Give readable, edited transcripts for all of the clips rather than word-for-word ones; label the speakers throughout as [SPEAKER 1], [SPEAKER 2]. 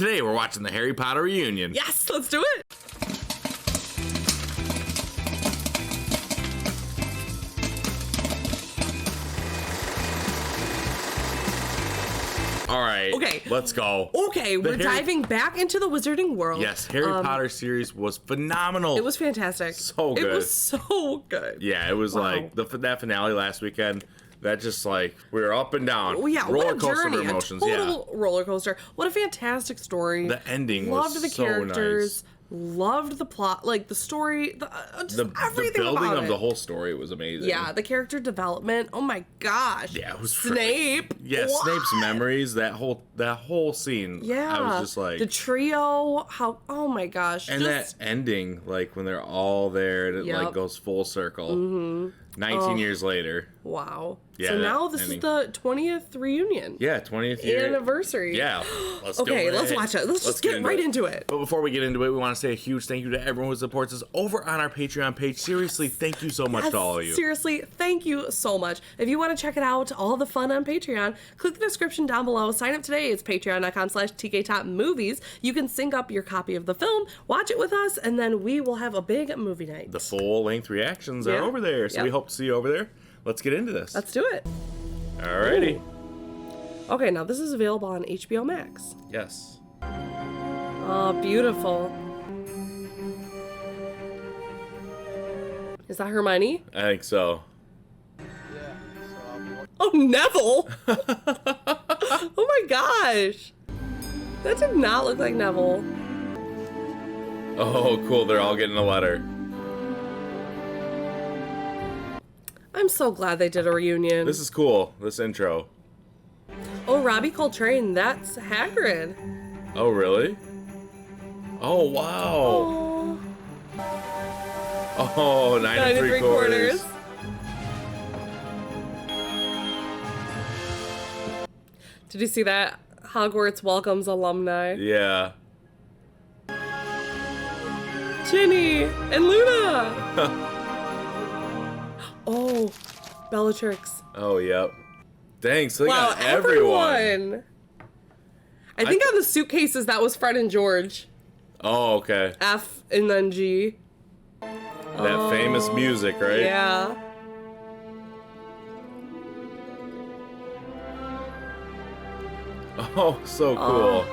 [SPEAKER 1] Today we're watching the Harry Potter reunion.
[SPEAKER 2] Yes, let's do it.
[SPEAKER 1] All right.
[SPEAKER 2] Okay.
[SPEAKER 1] Let's go.
[SPEAKER 2] Okay, we're diving back into the wizarding world.
[SPEAKER 1] Yes, Harry Potter series was phenomenal.
[SPEAKER 2] It was fantastic.
[SPEAKER 1] So good.
[SPEAKER 2] It was so good.
[SPEAKER 1] Yeah, it was like that finale last weekend. That just like we were up and down.
[SPEAKER 2] Oh yeah,
[SPEAKER 1] roller
[SPEAKER 2] what a
[SPEAKER 1] coaster
[SPEAKER 2] journey,
[SPEAKER 1] of emotions.
[SPEAKER 2] a total roller coaster. What a fantastic story.
[SPEAKER 1] The ending
[SPEAKER 2] Loved
[SPEAKER 1] was
[SPEAKER 2] the
[SPEAKER 1] so
[SPEAKER 2] characters.
[SPEAKER 1] nice.
[SPEAKER 2] Loved the plot, like the story, just everything
[SPEAKER 1] the building
[SPEAKER 2] about
[SPEAKER 1] of
[SPEAKER 2] it.
[SPEAKER 1] the whole story was amazing.
[SPEAKER 2] Yeah, the character development. Oh my gosh.
[SPEAKER 1] Yeah, it was
[SPEAKER 2] Snape.
[SPEAKER 1] Yeah,
[SPEAKER 2] What?
[SPEAKER 1] Snape's memories. That whole scene.
[SPEAKER 2] Yeah,
[SPEAKER 1] I was just like
[SPEAKER 2] the trio. How? Oh my gosh.
[SPEAKER 1] And that ending, like when they're all there, and it like goes full circle. Mm-hmm. 19 years later.
[SPEAKER 2] Wow.
[SPEAKER 1] Yeah,
[SPEAKER 2] so now this is the 20th reunion.
[SPEAKER 1] Yeah, 20th year
[SPEAKER 2] anniversary.
[SPEAKER 1] Yeah. Let's
[SPEAKER 2] let's watch it. Let's just get right into it.
[SPEAKER 1] But before we get into it, we want to say a huge thank you to everyone who supports us over on our Patreon page. Seriously, thank you so much to all of you.
[SPEAKER 2] Seriously, thank you so much. If you want to check it out, all the fun on Patreon, click the description down below. Sign up today. It's patreon.com/tktopmovies. You can sync up your copy of the film, watch it with us, and then we will have a big movie night.
[SPEAKER 1] The full-length reactions are over there, so we hope to see you over there. Let's get into this.
[SPEAKER 2] Let's do it.
[SPEAKER 1] Alrighty.
[SPEAKER 2] Ooh. Okay, now this is available on HBO Max.
[SPEAKER 1] Yes.
[SPEAKER 2] Oh, beautiful. Is that Hermione?
[SPEAKER 1] I think so.
[SPEAKER 2] Oh, Neville! Oh my gosh! That did not look like Neville.
[SPEAKER 1] Oh, cool. They're all getting a letter.
[SPEAKER 2] I'm so glad they did a reunion.
[SPEAKER 1] This is cool, this intro.
[SPEAKER 2] Oh, Robbie Coltrane, that's Hagrid.
[SPEAKER 1] Oh, really? Oh, wow. Oh, 9 3/4.
[SPEAKER 2] Did you see that? Hogwarts welcomes alumni.
[SPEAKER 1] Yeah.
[SPEAKER 2] Ginny and Luna. Oh, Bellatrix.
[SPEAKER 1] Oh, yep. Thanks. They
[SPEAKER 2] Wow,
[SPEAKER 1] got everyone.
[SPEAKER 2] I think on the suitcases that was Fred and George.
[SPEAKER 1] Oh, okay.
[SPEAKER 2] F and then G.
[SPEAKER 1] That famous music, right?
[SPEAKER 2] Yeah.
[SPEAKER 1] Oh, so cool.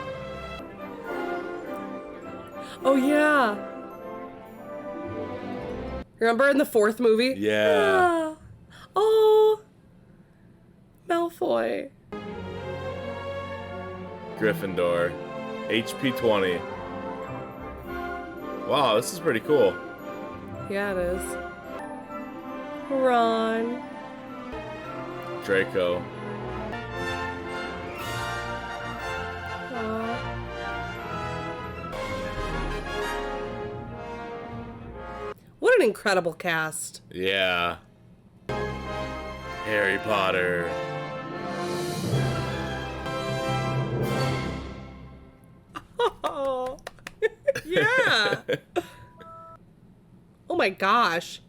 [SPEAKER 2] Oh, yeah. Remember in the fourth movie?
[SPEAKER 1] Yeah.
[SPEAKER 2] Oh. Malfoy.
[SPEAKER 1] Gryffindor. HP 20. Wow, this is pretty cool.
[SPEAKER 2] Yeah, it is. Ron.
[SPEAKER 1] Draco.
[SPEAKER 2] What an incredible cast.
[SPEAKER 1] Yeah. Harry Potter.
[SPEAKER 2] Oh, yeah. Oh my gosh.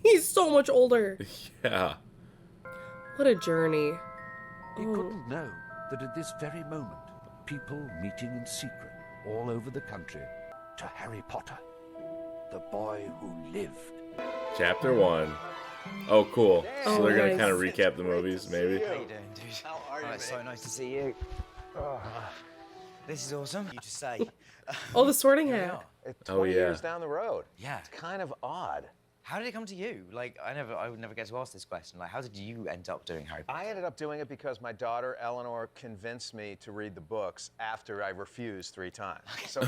[SPEAKER 2] He's so much older.
[SPEAKER 1] Yeah.
[SPEAKER 2] What a journey.
[SPEAKER 3] He couldn't know that at this very moment, people meeting in secret all over the country to Harry Potter, the boy who lived.
[SPEAKER 1] Chapter 1. Oh, cool. So they're going to
[SPEAKER 2] nice.
[SPEAKER 1] kind of recap the movies, maybe.
[SPEAKER 4] How you doing, dude? How are you, it's so nice to see you. This is awesome. You just say.
[SPEAKER 2] Oh, the Sorting Hat.
[SPEAKER 5] It's
[SPEAKER 1] Oh,
[SPEAKER 5] 20
[SPEAKER 1] yeah.
[SPEAKER 5] years down the road.
[SPEAKER 4] Yeah.
[SPEAKER 5] It's kind of odd.
[SPEAKER 4] How did it come to you? Like, I would never get to ask this question. Like, how did you end up doing Harry Potter?
[SPEAKER 5] I ended up doing it because my daughter, Eleanor, convinced me to read the books after I refused 3 times. So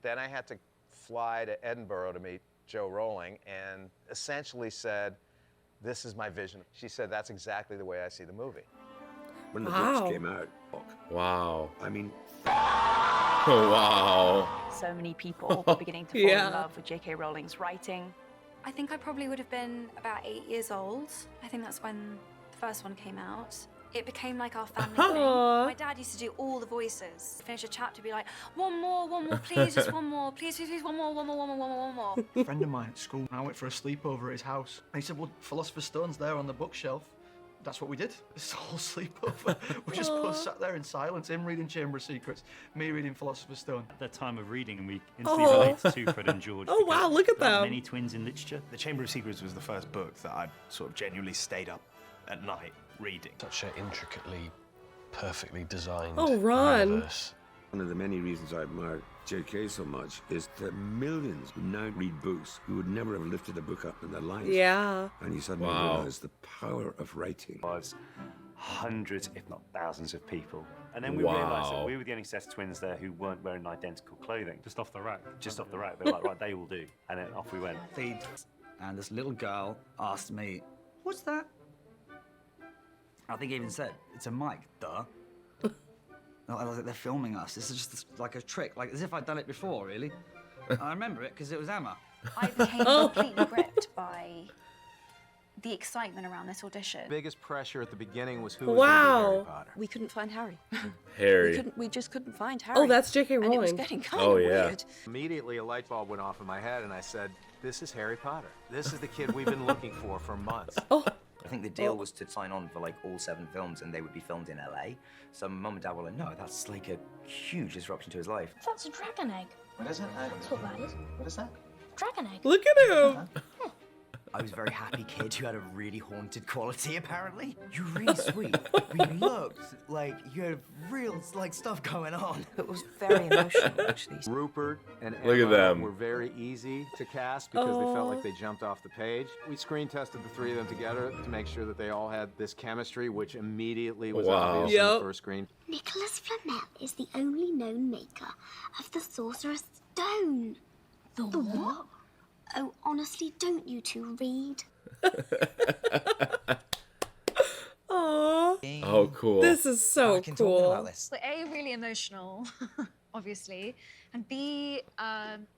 [SPEAKER 5] then I had to fly to Edinburgh to meet Joe Rowling and essentially said, this is my vision. She said, that's exactly the way I see the movie.
[SPEAKER 6] When the
[SPEAKER 2] Wow.
[SPEAKER 6] books came out,
[SPEAKER 1] Wow.
[SPEAKER 6] I mean,
[SPEAKER 1] Oh, wow.
[SPEAKER 7] So many people were beginning to fall
[SPEAKER 2] Yeah.
[SPEAKER 7] in love with J.K. Rowling's writing.
[SPEAKER 8] I think I probably would have been about 8 years old. I think that's when the first one came out. It became like our family thing.
[SPEAKER 2] Aw.
[SPEAKER 8] My dad used to do all the voices. Finish a chapter, be like, one more, please, just one more, please, one more.
[SPEAKER 9] A friend of mine at school, I went for a sleepover at his house. And he said, well, Philosopher's Stone's there on the bookshelf.
[SPEAKER 6] that's what we did. This whole sleepover. We just both sat there in silence, him reading Chamber of Secrets, me reading Philosopher's Stone.
[SPEAKER 9] At that time of reading, we instantly related to Fred and George.
[SPEAKER 2] Oh, wow, look at them.
[SPEAKER 9] Many twins in literature.
[SPEAKER 10] The Chamber of Secrets was the first book that I sort of genuinely stayed up at night reading.
[SPEAKER 11] Such an intricately, perfectly designed
[SPEAKER 2] universe.
[SPEAKER 12] One of the many reasons I admire J.K. so much is the millions who now read books who would never have lifted a book up in their lives.
[SPEAKER 2] Yeah.
[SPEAKER 12] And you suddenly realize the power of writing.
[SPEAKER 9] Hundreds, if not thousands, of people. And then we realised that we were the only set of twins there who weren't wearing identical clothing. Just off the rack. Just off the rack. They were like, right, they will do. And then off we went.
[SPEAKER 13] And this little girl asked me, "What's that?" I think I even said, "It's a mic, duh." I was like, they're filming us. This is just like a trick, like as if I'd done it before, really. I remember it because it was Emma.
[SPEAKER 7] I became completely gripped by the excitement around this audition.
[SPEAKER 5] Biggest pressure at the beginning was who was going to be Harry Potter.
[SPEAKER 14] We couldn't find Harry.
[SPEAKER 1] Harry.
[SPEAKER 14] We just couldn't find Harry.
[SPEAKER 2] Oh, that's J.K. Rowling.
[SPEAKER 14] And it was getting kind of weird.
[SPEAKER 5] Immediately, a light bulb went off in my head, and I said, "This is Harry Potter. This is the kid we've been looking for months."
[SPEAKER 4] I think the deal was to sign on for like all 7 films and they would be filmed in LA. So mum and dad were like, no, that's like a huge disruption to his life.
[SPEAKER 15] That's a dragon egg.
[SPEAKER 4] What is it?
[SPEAKER 15] That's what that is.
[SPEAKER 4] What is that?
[SPEAKER 15] Dragon egg.
[SPEAKER 2] Look at him.
[SPEAKER 4] I was a very happy kid who had a really haunted quality, apparently. You're really sweet. We looked like you had real stuff going on.
[SPEAKER 14] It was very emotional, actually.
[SPEAKER 5] Rupert and
[SPEAKER 1] Look at
[SPEAKER 5] Emma
[SPEAKER 1] them.
[SPEAKER 5] were very easy to cast because they felt like they jumped off the page. We screen tested the 3 of them together to make sure that they all had this chemistry, which immediately was obvious in the first screen.
[SPEAKER 15] Nicholas Flamel is the only known maker of the Sorcerer's Stone. The what? Oh, honestly, don't you two read?
[SPEAKER 2] Aww.
[SPEAKER 1] Oh, cool.
[SPEAKER 2] This is so cool.
[SPEAKER 16] So A, really emotional, obviously, and B,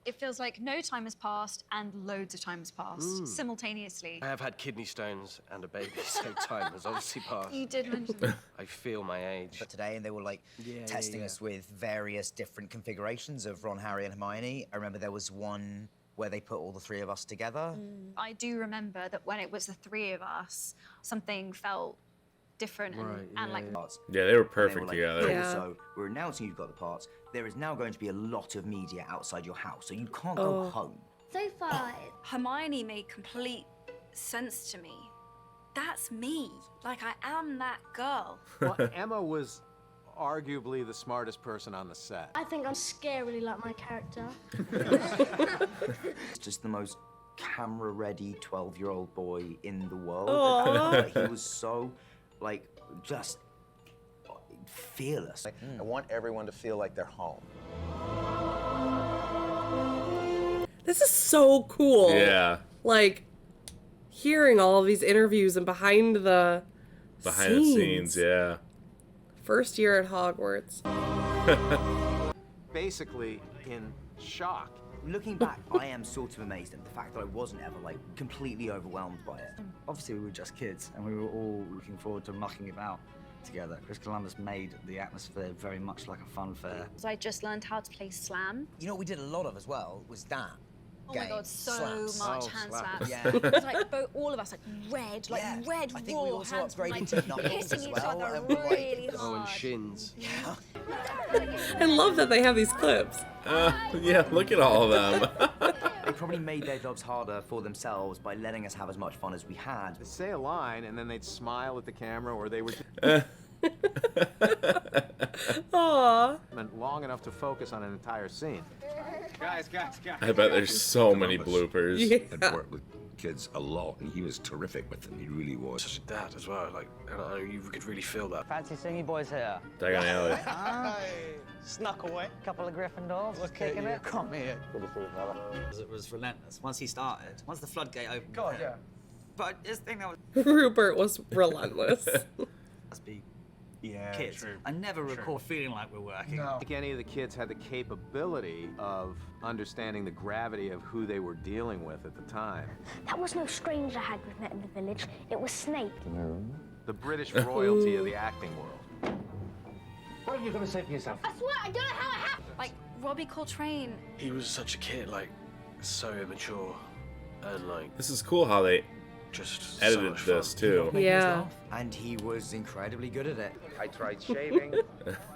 [SPEAKER 16] it feels like no time has passed and loads of time has passed simultaneously.
[SPEAKER 11] I have had kidney stones and a baby, so time has obviously passed.
[SPEAKER 16] You did mention that.
[SPEAKER 11] I feel my age.
[SPEAKER 4] But today, and they were like testing us with various different configurations of Ron, Harry, and Hermione. I remember there was one where they put all the 3 of us together.
[SPEAKER 16] I do remember that when it was the 3 of us, something felt different and like...
[SPEAKER 1] Yeah, they were perfect
[SPEAKER 4] like,
[SPEAKER 1] together.
[SPEAKER 4] "Cool, so we're announcing you've got the parts. There is now going to be a lot of media outside your house, so you can't go home."
[SPEAKER 15] So far,
[SPEAKER 8] Hermione made complete sense to me. That's me. Like, I am that girl.
[SPEAKER 5] Well, Emma was arguably the smartest person on the set.
[SPEAKER 15] I think I'm scarily like my character.
[SPEAKER 4] It's just the most camera-ready 12-year-old boy in the world. He was so, like, just fearless.
[SPEAKER 5] I want everyone to feel like they're home.
[SPEAKER 2] This is so cool.
[SPEAKER 1] Yeah.
[SPEAKER 2] Like, hearing all of these interviews and behind the
[SPEAKER 1] scenes, yeah.
[SPEAKER 2] First year at Hogwarts.
[SPEAKER 5] Basically, in shock.
[SPEAKER 4] Looking back, I am sort of amazed at the fact that I wasn't ever, like, completely overwhelmed by it.
[SPEAKER 13] Obviously, we were just kids, and we were all looking forward to mucking about together. Chris Columbus made the atmosphere very much like a fun fair.
[SPEAKER 16] So I just learned how to play slam.
[SPEAKER 4] You know what we did a lot of as well was that.
[SPEAKER 16] Oh my God, so
[SPEAKER 4] slaps.
[SPEAKER 16] much hand slaps.
[SPEAKER 4] Yeah.
[SPEAKER 16] It was like all of us, like red, red
[SPEAKER 4] I think
[SPEAKER 16] raw
[SPEAKER 4] we also
[SPEAKER 16] hands,
[SPEAKER 4] upgraded
[SPEAKER 16] like,
[SPEAKER 4] to knuckles
[SPEAKER 16] hitting
[SPEAKER 4] as
[SPEAKER 16] each
[SPEAKER 4] well.
[SPEAKER 16] other
[SPEAKER 4] And
[SPEAKER 16] really hard.
[SPEAKER 11] Oh, and shins.
[SPEAKER 4] Yeah.
[SPEAKER 2] I love that they have these clips.
[SPEAKER 1] Yeah, look at all of them.
[SPEAKER 4] They probably made their jobs harder for themselves by letting us have as much fun as we had.
[SPEAKER 5] They'd say a line, and then they'd smile at the camera, or they would...
[SPEAKER 2] Aww.
[SPEAKER 5] long enough to focus on an entire scene. Guys.
[SPEAKER 1] I bet there's so many bloopers.
[SPEAKER 12] I'd worked with kids a lot, and he was terrific with them. He really was.
[SPEAKER 11] Such a dad as well. Like, you could really feel that.
[SPEAKER 4] Fancy seeing you boys here.
[SPEAKER 1] Diagon Alley.
[SPEAKER 4] Snuck away. Couple of Gryffindors. Look kicking it.
[SPEAKER 13] Come here.
[SPEAKER 4] Good to see you, brother.
[SPEAKER 13] It was relentless. Once he started, once the floodgate opened.
[SPEAKER 6] God, yeah.
[SPEAKER 13] But I just think that was...
[SPEAKER 2] Rupert was relentless.
[SPEAKER 13] Must be
[SPEAKER 10] Yeah,
[SPEAKER 13] kids.
[SPEAKER 10] true.
[SPEAKER 13] I never recall feeling like we're working.
[SPEAKER 5] I think any of the kids had the capability of understanding the gravity of who they were dealing with at the time.
[SPEAKER 15] That was no stranger Hagrid met in the village. It was Snape.
[SPEAKER 5] The British royalty of the acting world.
[SPEAKER 10] What are you going to say for yourself?
[SPEAKER 15] I swear, I don't know how it happened.
[SPEAKER 8] Like, Robbie Coltrane.
[SPEAKER 11] He was such a kid, like, so immature, and like...
[SPEAKER 1] This is cool how they
[SPEAKER 11] just
[SPEAKER 1] edited
[SPEAKER 11] so
[SPEAKER 1] this too.
[SPEAKER 2] Yeah.
[SPEAKER 4] And he was incredibly good at it.
[SPEAKER 17] I tried shaving.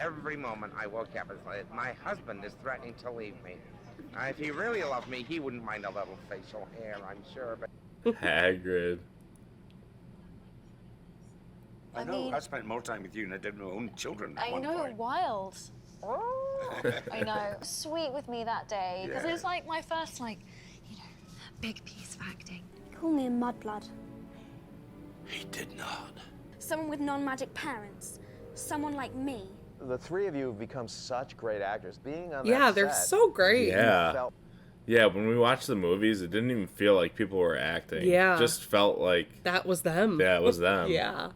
[SPEAKER 17] Every moment I woke up, it's like, my husband is threatening to leave me. If he really loved me, he wouldn't mind a little facial hair, I'm sure, but...
[SPEAKER 1] Hagrid.
[SPEAKER 12] I know. I spent more time with you than I did with my own children. At
[SPEAKER 7] I
[SPEAKER 12] one
[SPEAKER 7] know,
[SPEAKER 12] point.
[SPEAKER 7] wild. I know. Sweet with me that day, because it was like my first, like, you know, big piece of acting.
[SPEAKER 15] Call me a mudblood.
[SPEAKER 12] He did not.
[SPEAKER 15] Someone with non-magic parents. Someone like me.
[SPEAKER 5] The three of you have become such great actors. Being on that
[SPEAKER 2] Yeah, they're
[SPEAKER 5] set,
[SPEAKER 2] so great.
[SPEAKER 1] Yeah. Yeah, when we watched the movies, it didn't even feel like people were acting.
[SPEAKER 2] Yeah.
[SPEAKER 1] It just felt like...
[SPEAKER 2] That was them.
[SPEAKER 1] Yeah, it was them.
[SPEAKER 2] Yeah.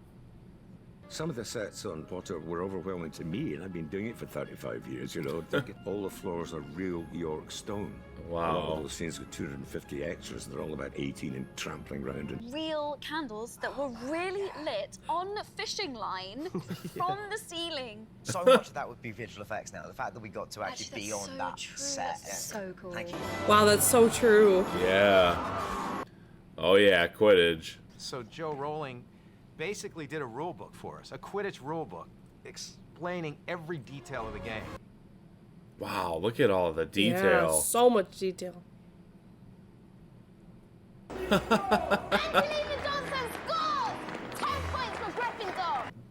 [SPEAKER 12] Some of the sets on Potter were overwhelming to me, and I've been doing it for 35 years, you know. All the floors are real York stone.
[SPEAKER 1] Wow.
[SPEAKER 12] A lot of those scenes with 250 extras, they're all about 18 and trampling around. And
[SPEAKER 7] Real candles that were really lit on a fishing line from the ceiling.
[SPEAKER 4] So much of that would be visual effects now. The fact that we got to actually be on that set.
[SPEAKER 7] So cool.
[SPEAKER 4] Thank you.
[SPEAKER 2] Wow, that's so true.
[SPEAKER 1] Yeah. Oh yeah, Quidditch.
[SPEAKER 5] So Joe Rowling basically did a rule book for us, a Quidditch rule book, explaining every detail of the game.
[SPEAKER 1] Wow, look at all the detail.
[SPEAKER 2] Yeah, so much detail.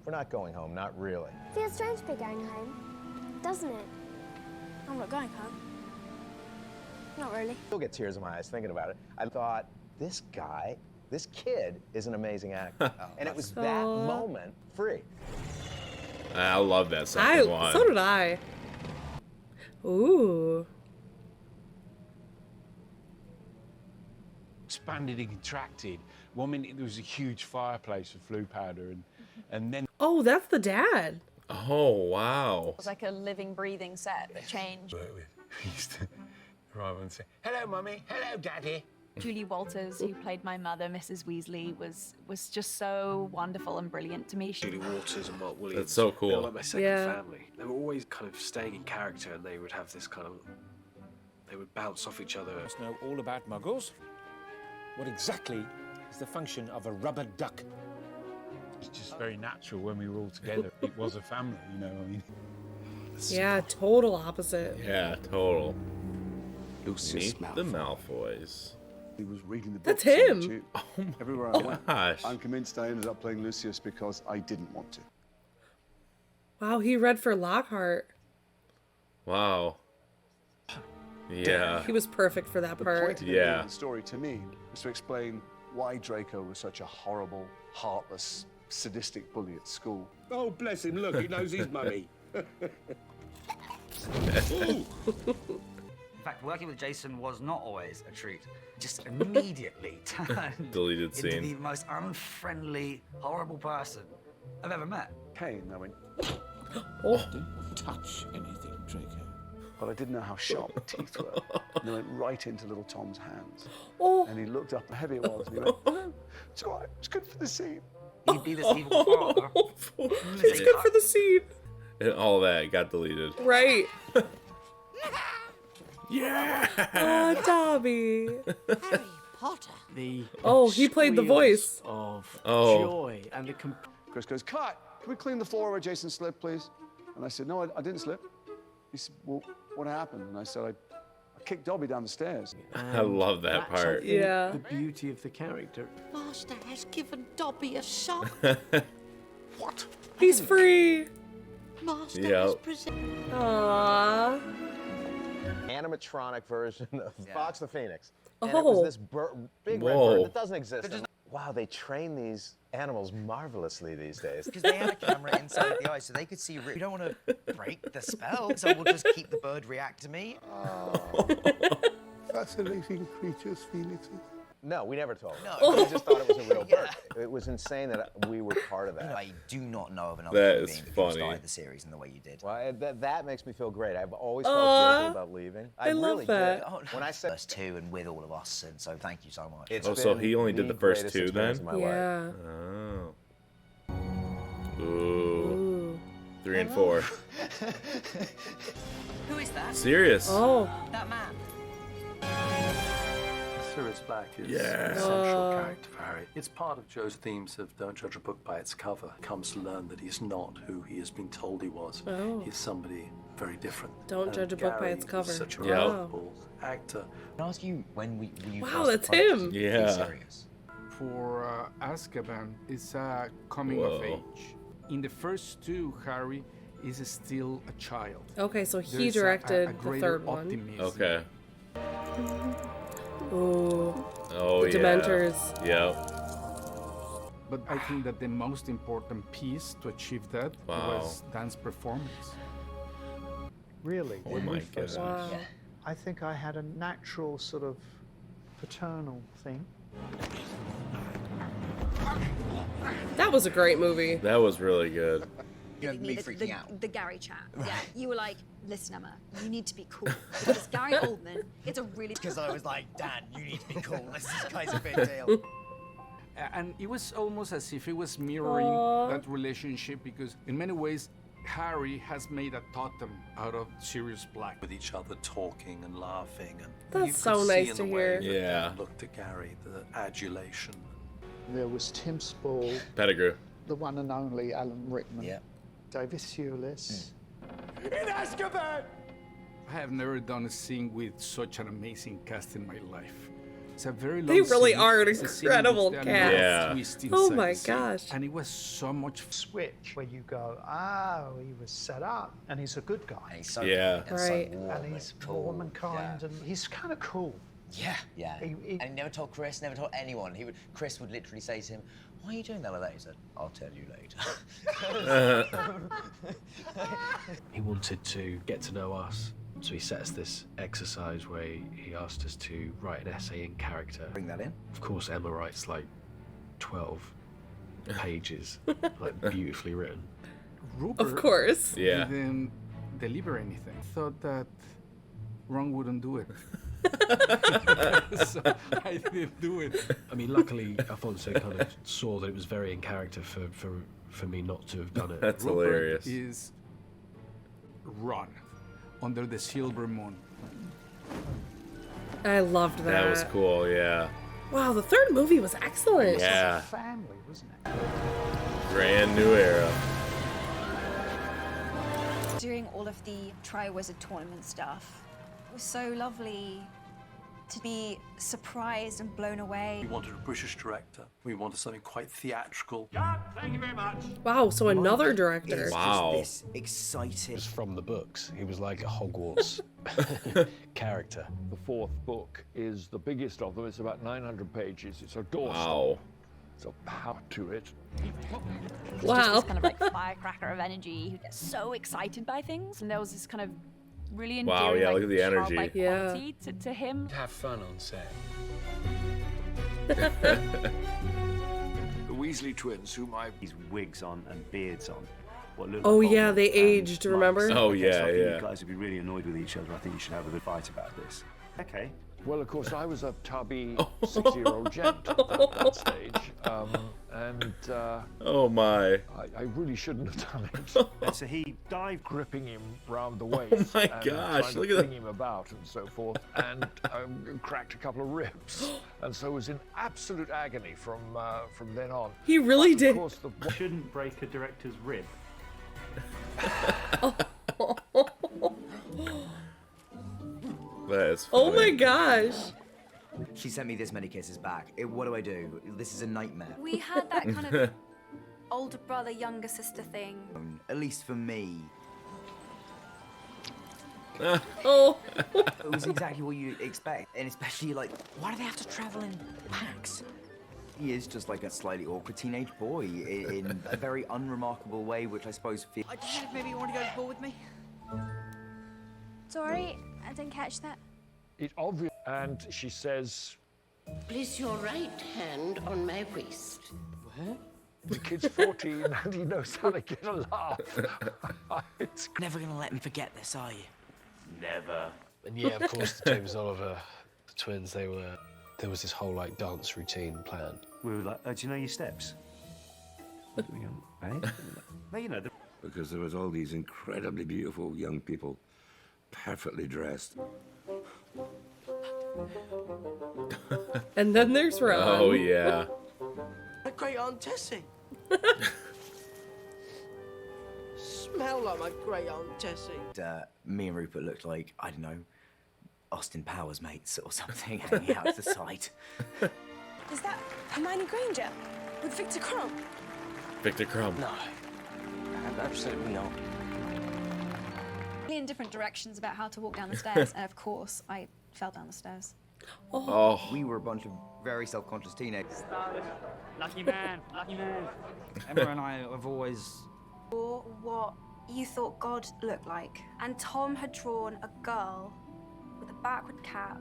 [SPEAKER 5] We're not going home, not really.
[SPEAKER 15] Feels strange to be going home, doesn't it? I'm not going home. Not really.
[SPEAKER 5] Still get tears in my eyes thinking about it. I thought, this guy, this kid is an amazing actor. And it was that moment free.
[SPEAKER 1] I love that second one.
[SPEAKER 2] So did I. Ooh.
[SPEAKER 18] Expanded and contracted. 1 minute there was a huge fireplace of flue powder, and then...
[SPEAKER 2] Oh, that's the dad.
[SPEAKER 1] Oh, wow.
[SPEAKER 7] It was like a living, breathing set that changed.
[SPEAKER 18] We used to arrive and say, "Hello, Mummy. Hello, Daddy."
[SPEAKER 19] Julie Walters, who played my mother, Mrs. Weasley, was just so wonderful and brilliant to me.
[SPEAKER 11] Julie Walters and Mark Williams.
[SPEAKER 1] That's so cool.
[SPEAKER 11] They were like my second
[SPEAKER 2] Yeah.
[SPEAKER 11] family. They were always kind of staying in character, and they would have this kind of... They would bounce off each other.
[SPEAKER 20] Must know all about muggles. What exactly is the function of a rubber duck?
[SPEAKER 18] It's just very natural when we were all together. It was a family, you know. I mean,
[SPEAKER 2] Yeah, total opposite.
[SPEAKER 1] Yeah, total.
[SPEAKER 12] Lucius
[SPEAKER 1] Meet the Malfoys.
[SPEAKER 21] He was reading the
[SPEAKER 2] That's
[SPEAKER 21] books on
[SPEAKER 2] him.
[SPEAKER 21] the tube.
[SPEAKER 1] Oh my
[SPEAKER 21] Everywhere I went.
[SPEAKER 1] gosh.
[SPEAKER 21] I'm convinced I ended up playing Lucius because I didn't want to.
[SPEAKER 2] Wow, he read for Lockhart.
[SPEAKER 1] Wow. Yeah.
[SPEAKER 2] He was perfect for that
[SPEAKER 21] The
[SPEAKER 2] part.
[SPEAKER 21] point of the story to me was to explain why Draco was such a horrible, heartless, sadistic bully at school.
[SPEAKER 12] Oh, bless him, look, he knows his mummy.
[SPEAKER 13] In fact, working with Jason was not always a treat. Just immediately turned
[SPEAKER 1] Deleted
[SPEAKER 13] into
[SPEAKER 1] scene.
[SPEAKER 13] the most unfriendly, horrible person I've ever met.
[SPEAKER 21] Kane, I went,
[SPEAKER 20] Don't touch anything, Draco.
[SPEAKER 21] but I didn't know how sharp the teeth were. And they went right into little Tom's hands.
[SPEAKER 2] Oh.
[SPEAKER 21] And he looked up how heavy it was, and he went, no, it's all right, it's good for the scene.
[SPEAKER 13] He'd be this evil father.
[SPEAKER 2] It's good for the scene.
[SPEAKER 1] And all that got deleted.
[SPEAKER 2] Right.
[SPEAKER 1] Yeah.
[SPEAKER 2] Oh, Dobby.
[SPEAKER 22] Harry Potter.
[SPEAKER 2] He played the voice.
[SPEAKER 21] Of
[SPEAKER 1] joy
[SPEAKER 21] and the Chris goes, cut! Can we clean the floor where Jason slipped, please? And I said, no, I didn't slip. He said, well, what happened? And I said, I kicked Dobby down the stairs.
[SPEAKER 1] I love that part.
[SPEAKER 2] Yeah.
[SPEAKER 21] The beauty of the character.
[SPEAKER 22] Master has given Dobby a sock.
[SPEAKER 21] What?
[SPEAKER 2] He's free.
[SPEAKER 22] Master
[SPEAKER 1] Yep.
[SPEAKER 22] has presented.
[SPEAKER 2] Aww.
[SPEAKER 5] Animatronic version of Fox the Phoenix. And
[SPEAKER 2] Oh.
[SPEAKER 5] it was this big red
[SPEAKER 1] Whoa.
[SPEAKER 5] bird that doesn't exist. Wow, they train these animals marvelously these days.
[SPEAKER 4] Because they had a camera inside the eye, so they could see. We don't want to break the spell, so we'll just keep the bird react to me.
[SPEAKER 21] Fascinating creatures, Phoenixes.
[SPEAKER 5] No, we never told them.
[SPEAKER 4] No.
[SPEAKER 5] We just thought it was a real bird. It was insane that we were part of that.
[SPEAKER 4] I do not know of another
[SPEAKER 1] That
[SPEAKER 4] human
[SPEAKER 1] is
[SPEAKER 4] being that
[SPEAKER 1] funny.
[SPEAKER 4] started the series in the way you did.
[SPEAKER 5] Well, that makes me feel great. I've always felt guilty about leaving.
[SPEAKER 2] I love
[SPEAKER 5] really
[SPEAKER 2] that.
[SPEAKER 5] did.
[SPEAKER 4] Oh, no.
[SPEAKER 5] When I said
[SPEAKER 4] First two and with all of us, and so thank you so much.
[SPEAKER 5] it's
[SPEAKER 1] Oh, so
[SPEAKER 5] been
[SPEAKER 1] he only did the first
[SPEAKER 5] greatest
[SPEAKER 1] two
[SPEAKER 5] experience
[SPEAKER 1] then?
[SPEAKER 5] of my life.
[SPEAKER 2] Yeah.
[SPEAKER 1] Oh. Ooh.
[SPEAKER 2] Ooh.
[SPEAKER 1] 3 and 4.
[SPEAKER 4] Who is that?
[SPEAKER 1] Serious.
[SPEAKER 2] Oh.
[SPEAKER 4] That man.
[SPEAKER 6] Sirius Black is
[SPEAKER 1] Yeah.
[SPEAKER 6] an essential character for Harry. It's part of Joe's themes of don't judge a book by its cover. He comes to learn that he's not who he has been told he was.
[SPEAKER 2] Oh.
[SPEAKER 6] He's somebody very different.
[SPEAKER 2] Don't
[SPEAKER 6] And
[SPEAKER 2] judge a book by
[SPEAKER 6] Gary
[SPEAKER 2] its cover.
[SPEAKER 6] is such a
[SPEAKER 2] Yeah.
[SPEAKER 6] remarkable actor.
[SPEAKER 4] Can I ask you when you
[SPEAKER 2] Wow,
[SPEAKER 4] first
[SPEAKER 2] that's
[SPEAKER 4] approached
[SPEAKER 2] him.
[SPEAKER 4] the
[SPEAKER 1] Yeah.
[SPEAKER 4] series?
[SPEAKER 3] For Azkaban, it's a coming of
[SPEAKER 1] Whoa.
[SPEAKER 3] age. In the first two, Harry is still a child.
[SPEAKER 2] Okay, so he
[SPEAKER 3] There's
[SPEAKER 2] directed
[SPEAKER 3] a
[SPEAKER 2] the
[SPEAKER 3] greater
[SPEAKER 2] third one.
[SPEAKER 3] optimism.
[SPEAKER 1] Okay.
[SPEAKER 2] Ooh.
[SPEAKER 1] Oh,
[SPEAKER 2] The
[SPEAKER 1] yeah.
[SPEAKER 2] Dementors.
[SPEAKER 1] Yep.
[SPEAKER 3] But I think that the most important piece to achieve that
[SPEAKER 1] Wow.
[SPEAKER 3] was Dan's performance.
[SPEAKER 9] Really?
[SPEAKER 1] Oh
[SPEAKER 9] when
[SPEAKER 1] my
[SPEAKER 9] we first
[SPEAKER 1] gosh.
[SPEAKER 9] met, I think I had a natural sort of paternal thing.
[SPEAKER 2] That was a great movie.
[SPEAKER 1] That was really good.
[SPEAKER 4] Me freaking out.
[SPEAKER 16] The Gary chat. Yeah, you were like, listen, Emma, you need to be cool. Because Gary Oldman, it's a really...
[SPEAKER 4] Because I was like, Dan, you need to be cool. This guy's a big deal.
[SPEAKER 3] And it was almost as if it was mirroring that relationship because in many ways, Harry has made a totem out of Sirius Black.
[SPEAKER 6] With each other talking and laughing. And
[SPEAKER 2] That's
[SPEAKER 6] you
[SPEAKER 2] so
[SPEAKER 6] could
[SPEAKER 2] nice
[SPEAKER 6] see in
[SPEAKER 2] to
[SPEAKER 6] the way
[SPEAKER 2] hear.
[SPEAKER 6] that
[SPEAKER 1] Yeah.
[SPEAKER 6] Dan looked at Gary, the adulation.
[SPEAKER 9] There was Tim Spall,
[SPEAKER 1] Pettigrew.
[SPEAKER 9] the one and only Alan Rickman,
[SPEAKER 4] Yeah.
[SPEAKER 9] David Thewlis.
[SPEAKER 3] In Azkaban! I have never done a scene with such an amazing cast in my life. It's a very long
[SPEAKER 2] They really
[SPEAKER 3] scene.
[SPEAKER 2] are an
[SPEAKER 3] It's a scene in which
[SPEAKER 2] incredible
[SPEAKER 3] there are
[SPEAKER 2] cast.
[SPEAKER 1] Yeah.
[SPEAKER 3] twists
[SPEAKER 2] Oh
[SPEAKER 3] inside
[SPEAKER 2] my
[SPEAKER 3] the scene.
[SPEAKER 2] gosh.
[SPEAKER 3] And it was so much
[SPEAKER 9] Switch, where you go, oh, he was set up, and he's a good guy.
[SPEAKER 4] And he's so
[SPEAKER 1] Yeah.
[SPEAKER 4] and
[SPEAKER 2] Right.
[SPEAKER 4] so warm
[SPEAKER 9] And he's
[SPEAKER 4] cool.
[SPEAKER 9] warm and kind,
[SPEAKER 4] Yeah.
[SPEAKER 9] and he's kind of cool.
[SPEAKER 4] Yeah, yeah.
[SPEAKER 9] He-
[SPEAKER 4] And he never told Chris, never told anyone. Chris would literally say to him, why are you doing that with that? He said, I'll tell you later.
[SPEAKER 11] He wanted to get to know us, so he set us this exercise where he asked us to write an essay in character.
[SPEAKER 4] Bring that in.
[SPEAKER 11] Of course, Emma writes like 12 pages, like beautifully written.
[SPEAKER 3] Rupert
[SPEAKER 2] Of course.
[SPEAKER 1] Yeah.
[SPEAKER 3] didn't deliver anything. Thought that Ron wouldn't do it. So I didn't do it.
[SPEAKER 11] I mean, luckily, Alfonso kind of saw that it was very in character for me not to have done it.
[SPEAKER 1] That's
[SPEAKER 3] Rupert
[SPEAKER 1] hilarious.
[SPEAKER 3] is Ron under the silver moon.
[SPEAKER 2] I loved that.
[SPEAKER 1] That was cool, yeah.
[SPEAKER 2] Wow, the third movie was excellent.
[SPEAKER 1] Yeah.
[SPEAKER 9] Family, wasn't it?
[SPEAKER 1] Brand new era.
[SPEAKER 8] Doing all of the Triwizard Tournament stuff, it was so lovely to be surprised and blown away.
[SPEAKER 6] We wanted a British director. We wanted something quite theatrical.
[SPEAKER 11] Thank you very much.
[SPEAKER 2] Wow, so another director.
[SPEAKER 1] Wow.
[SPEAKER 4] This exciting.
[SPEAKER 11] It was from the books. He was like a Hogwarts character.
[SPEAKER 23] The fourth book is the biggest of them. It's about 900 pages. It's a doorstop.
[SPEAKER 1] Wow.
[SPEAKER 23] There's a power to it.
[SPEAKER 19] He's
[SPEAKER 2] Wow.
[SPEAKER 19] just this kind of like firecracker of energy who gets so excited by things, and there was this kind of really endearing,
[SPEAKER 1] Wow, yeah,
[SPEAKER 19] like,
[SPEAKER 1] look at the energy.
[SPEAKER 19] childlike
[SPEAKER 2] Yeah.
[SPEAKER 19] quality to him.
[SPEAKER 11] Have fun on set.
[SPEAKER 12] The Weasley twins, whom I...
[SPEAKER 10] These wigs on and beards on. What look
[SPEAKER 2] Oh,
[SPEAKER 10] like
[SPEAKER 2] yeah,
[SPEAKER 10] Voldemort
[SPEAKER 2] they
[SPEAKER 10] and
[SPEAKER 2] aged, remember?
[SPEAKER 10] mice.
[SPEAKER 1] Oh,
[SPEAKER 10] Okay,
[SPEAKER 1] yeah,
[SPEAKER 10] so I think
[SPEAKER 1] yeah.
[SPEAKER 10] you guys would be really annoyed with each other. I think you should have a good fight about this. Okay.
[SPEAKER 23] Well, of course, I was a tubby 6-year-old gent at that stage.
[SPEAKER 1] Oh my.
[SPEAKER 23] I really shouldn't have done it.
[SPEAKER 10] And so he dived,
[SPEAKER 23] Gripping him round the waist.
[SPEAKER 1] my
[SPEAKER 23] and
[SPEAKER 1] gosh,
[SPEAKER 23] trying to
[SPEAKER 1] look at
[SPEAKER 23] fling
[SPEAKER 1] that.
[SPEAKER 23] him about and so forth, and cracked a couple of ribs. And so was in absolute agony from then on.
[SPEAKER 2] He really
[SPEAKER 23] Of
[SPEAKER 2] did.
[SPEAKER 23] course, the
[SPEAKER 10] shouldn't break a director's rib.
[SPEAKER 1] That is
[SPEAKER 2] Oh
[SPEAKER 1] funny.
[SPEAKER 2] my gosh.
[SPEAKER 4] She sent me this many kisses back. What do I do? This is a nightmare.
[SPEAKER 8] We had that kind of older brother, younger sister thing.
[SPEAKER 4] At least for me.
[SPEAKER 2] Oh.
[SPEAKER 4] It was exactly what you expect. And especially like, why do they have to travel in packs? He is just like a slightly awkward teenage boy in a very unremarkable way, which I suppose feels...
[SPEAKER 22] I just maybe you want to go to the ball with me?
[SPEAKER 8] Sorry, I didn't catch that.
[SPEAKER 23] It obvious, and she says,
[SPEAKER 22] Place your right hand on my waist. What?
[SPEAKER 23] the kid's 14 and he knows how to get a laugh. It's
[SPEAKER 4] Never gonna let me forget this, are you?
[SPEAKER 10] Never.
[SPEAKER 11] And yeah, of course, the James Oliver, the twins, there was this whole like dance routine planned.
[SPEAKER 10] We were like, do you know your steps? We go, eh? Well, you know,
[SPEAKER 12] Because there was all these incredibly beautiful young people, perfectly dressed.
[SPEAKER 2] And then there's Ron.
[SPEAKER 1] Oh, yeah.
[SPEAKER 14] My great Aunt Tessie. Smell like my great Aunt Tessie.
[SPEAKER 4] Me and Rupert looked like, I don't know, Austin Powers mates or something hanging out at the side.
[SPEAKER 15] Is that Hermione Granger with Victor Crumb?
[SPEAKER 1] Victor Crumb.
[SPEAKER 14] No, absolutely not.
[SPEAKER 16] In different directions about how to walk down the stairs, and of course, I fell down the stairs.
[SPEAKER 1] Oh.
[SPEAKER 4] We were a bunch of very self-conscious teenagers.
[SPEAKER 13] Lucky man, lucky man. Emma and I have always...
[SPEAKER 8] Or what you thought God looked like. And Tom had drawn a girl with a backward cap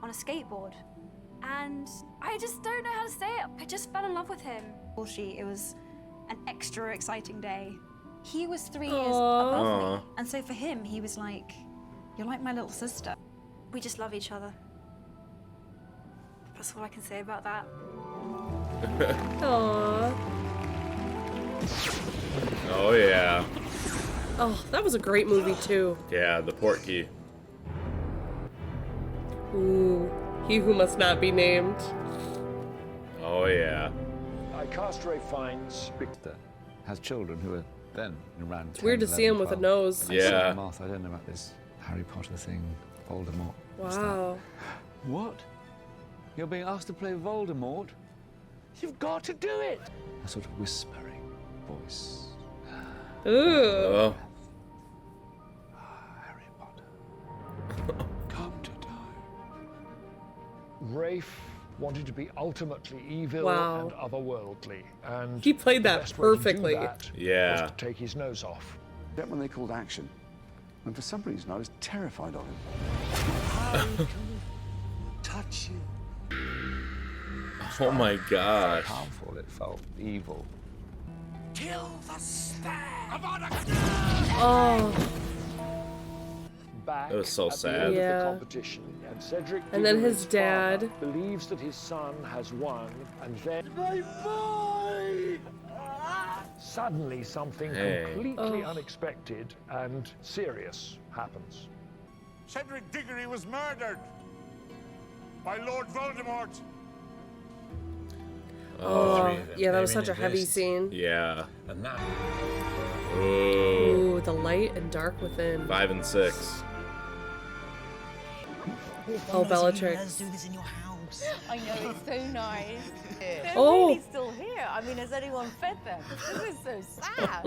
[SPEAKER 8] on a skateboard. And I just don't know how to say it. I just fell in love with him. It was an extra exciting day. He was 3 years above me. And so for him, he was like, you're like my little sister. We just love each other. That's all I can say about that.
[SPEAKER 2] Aww.
[SPEAKER 1] Oh, yeah.
[SPEAKER 2] Oh, that was a great movie, too.
[SPEAKER 1] Yeah, the Portkey.
[SPEAKER 2] Ooh, he who must not be named.
[SPEAKER 1] Oh, yeah.
[SPEAKER 23] I cast Ray Fiennes. Victor has children who are then around.
[SPEAKER 2] It's weird to see him with a nose.
[SPEAKER 1] Yeah.
[SPEAKER 23] Martha, I don't know about this Harry Potter thing, Voldemort.
[SPEAKER 2] Wow.
[SPEAKER 23] What? You're being asked to play Voldemort? You've got to do it! A sort of whispering voice.
[SPEAKER 2] Ooh.
[SPEAKER 1] Oh.
[SPEAKER 23] Harry Potter. Come to die. Rafe wanted to be ultimately evil
[SPEAKER 2] Wow.
[SPEAKER 23] and otherworldly, and
[SPEAKER 2] He played
[SPEAKER 23] the
[SPEAKER 2] that
[SPEAKER 23] best way to do
[SPEAKER 2] perfectly.
[SPEAKER 23] that
[SPEAKER 1] Yeah.
[SPEAKER 23] was to take his nose off.
[SPEAKER 21] That when they called action, and for some reason I was terrified of him.
[SPEAKER 14] How can we touch you?
[SPEAKER 1] Oh, my gosh.
[SPEAKER 23] Powerful, it felt evil.
[SPEAKER 14] Kill the stag!
[SPEAKER 2] Oh.
[SPEAKER 23] Back
[SPEAKER 1] It was so
[SPEAKER 23] at the
[SPEAKER 1] sad.
[SPEAKER 23] end of
[SPEAKER 2] Yeah.
[SPEAKER 23] the competition, and Cedric
[SPEAKER 2] And then
[SPEAKER 23] Diggory's
[SPEAKER 2] his dad.
[SPEAKER 23] father believes that his son has won, and then
[SPEAKER 14] My boy!
[SPEAKER 23] suddenly something
[SPEAKER 1] Hey.
[SPEAKER 23] completely unexpected and serious happens.
[SPEAKER 17] Cedric Diggory was murdered by Lord Voldemort.
[SPEAKER 2] Oh, yeah, that was such a heavy scene.
[SPEAKER 1] Yeah.
[SPEAKER 23] And now,
[SPEAKER 1] Ooh.
[SPEAKER 2] Ooh, the light and dark within.
[SPEAKER 1] 5 and 6.
[SPEAKER 2] Oh, Bellatrix.
[SPEAKER 14] do this in your house.
[SPEAKER 19] I know, it's so nice. They're
[SPEAKER 2] Oh.
[SPEAKER 19] really still here. I mean, has anyone fed them? This is so sad.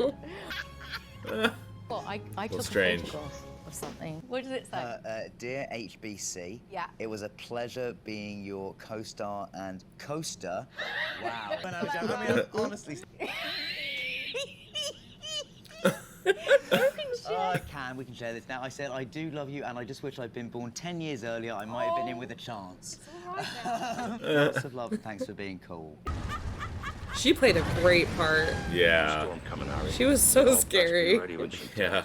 [SPEAKER 19] Well, I took
[SPEAKER 1] strange.
[SPEAKER 19] a photograph of something. What does it say?
[SPEAKER 4] Dear HBC,
[SPEAKER 19] Yeah.
[SPEAKER 4] it was a pleasure being your co-star and coaster. Wow. I mean, honestly. We can share this now. I said, I do love you, and I just wish I'd been born 10 years earlier. I might have been in with a chance. Lots of love, and thanks for being cool.
[SPEAKER 2] She played a great part.
[SPEAKER 1] Yeah.
[SPEAKER 2] She was so scary.
[SPEAKER 1] Yeah.